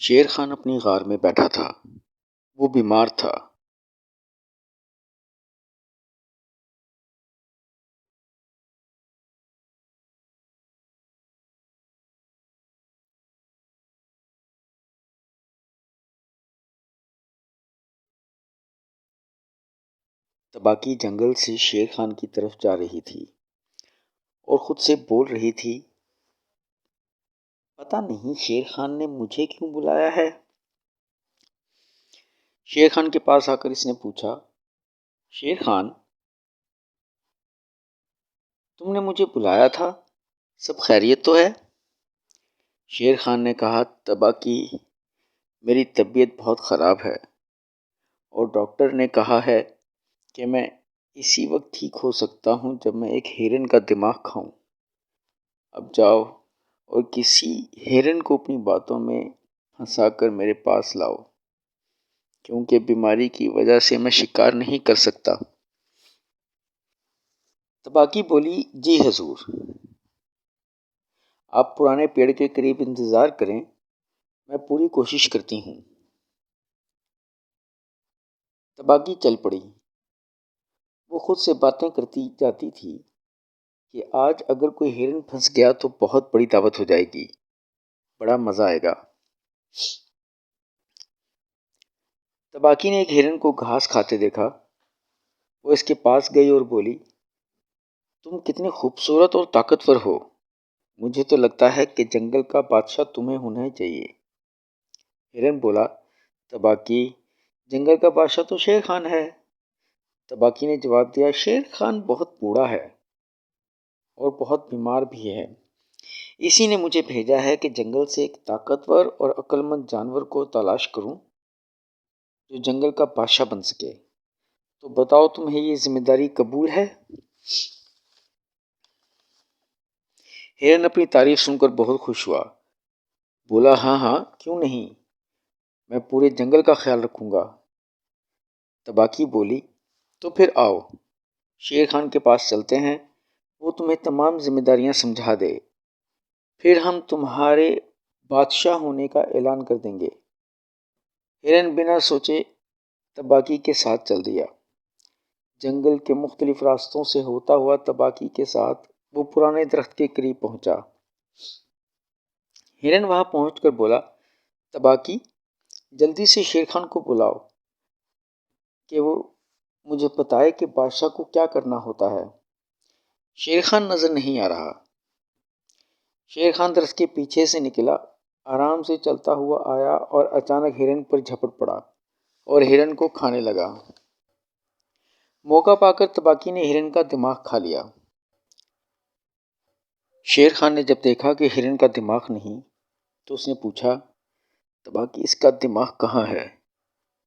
شیر خان اپنی غار میں بیٹھا تھا۔ وہ بیمار تھا۔ تباکی جنگل سے شیر خان کی طرف جا رہی تھی اور خود سے بول رہی تھی، پتہ نہیں شیر خان نے مجھے کیوں بلایا ہے؟ شیر خان کے پاس آ کر اس نے پوچھا، شیر خان، تم نے مجھے بلایا تھا، سب خیریت تو ہے؟ شیر خان نے کہا، تباکی، میری طبیعت بہت خراب ہے اور ڈاکٹر نے کہا ہے کہ میں اسی وقت ٹھیک ہو سکتا ہوں جب میں ایک ہرن کا دماغ کھاؤں۔ اب جاؤ اور کسی ہرن کو اپنی باتوں میں پھنسا کر میرے پاس لاؤ، کیونکہ بیماری کی وجہ سے میں شکار نہیں کر سکتا۔ تباکی بولی، جی حضور، آپ پرانے پیڑ کے قریب انتظار کریں، میں پوری کوشش کرتی ہوں۔ تباکی چل پڑی۔ وہ خود سے باتیں کرتی جاتی تھی کہ آج اگر کوئی ہرن پھنس گیا تو بہت بڑی دعوت ہو جائے گی، بڑا مزہ آئے گا۔ تباکی نے ایک ہرن کو گھاس کھاتے دیکھا۔ وہ اس کے پاس گئی اور بولی، تم کتنے خوبصورت اور طاقتور ہو، مجھے تو لگتا ہے کہ جنگل کا بادشاہ تمہیں ہونا چاہیے۔ ہرن بولا، تباکی، جنگل کا بادشاہ تو شیر خان ہے۔ تباکی نے جواب دیا، شیر خان بہت بوڑھا ہے اور بہت بیمار بھی ہے، اسی نے مجھے بھیجا ہے کہ جنگل سے ایک طاقتور اور عقل مند جانور کو تلاش کروں جو جنگل کا بادشاہ بن سکے۔ تو بتاؤ تمہیں یہ ذمہ داری قبول ہے؟ ہرن اپنی تعریف سن کر بہت خوش ہوا، بولا، ہاں ہاں، کیوں نہیں، میں پورے جنگل کا خیال رکھوں گا۔ تباکی بولی، تو پھر آؤ، شیر خان کے پاس چلتے ہیں، وہ تمہیں تمام ذمہ داریاں سمجھا دے، پھر ہم تمہارے بادشاہ ہونے کا اعلان کر دیں گے۔ ہرن بنا سوچے تباکی کے ساتھ چل دیا۔ جنگل کے مختلف راستوں سے ہوتا ہوا تباکی کے ساتھ وہ پرانے درخت کے قریب پہنچا۔ ہرن وہاں پہنچ کر بولا، تباکی، جلدی سے شیر خان کو بلاؤ کہ وہ مجھے بتائے کہ بادشاہ کو کیا کرنا ہوتا ہے۔ شیر خان نظر نہیں آ رہا۔ شیر خان درخت کے پیچھے سے نکلا، آرام سے چلتا ہوا آیا اور اچانک ہرن پر جھپٹ پڑا اور ہرن کو کھانے لگا۔ موقع پا کر تباکی نے ہرن کا دماغ کھا لیا۔ شیر خان نے جب دیکھا کہ ہرن کا دماغ نہیں تو اس نے پوچھا، تباکی، اس کا دماغ کہاں ہے؟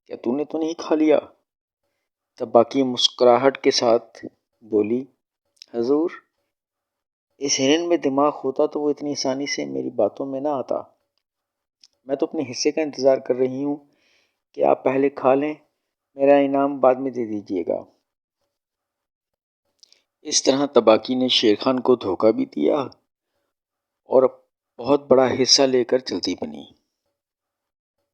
کیا تو نے تو نہیں کھا لیا؟ تباکی مسکراہٹ کے ساتھ بولی، حضور، اس ہرن میں دماغ ہوتا تو وہ اتنی آسانی سے میری باتوں میں نہ آتا۔ میں تو اپنے حصے کا انتظار کر رہی ہوں کہ آپ پہلے کھا لیں، میرا انعام بعد میں دے دیجیے گا۔ اس طرح تباکی نے شیر خان کو دھوکہ بھی دیا اور بہت بڑا حصہ لے کر چلتی بنی۔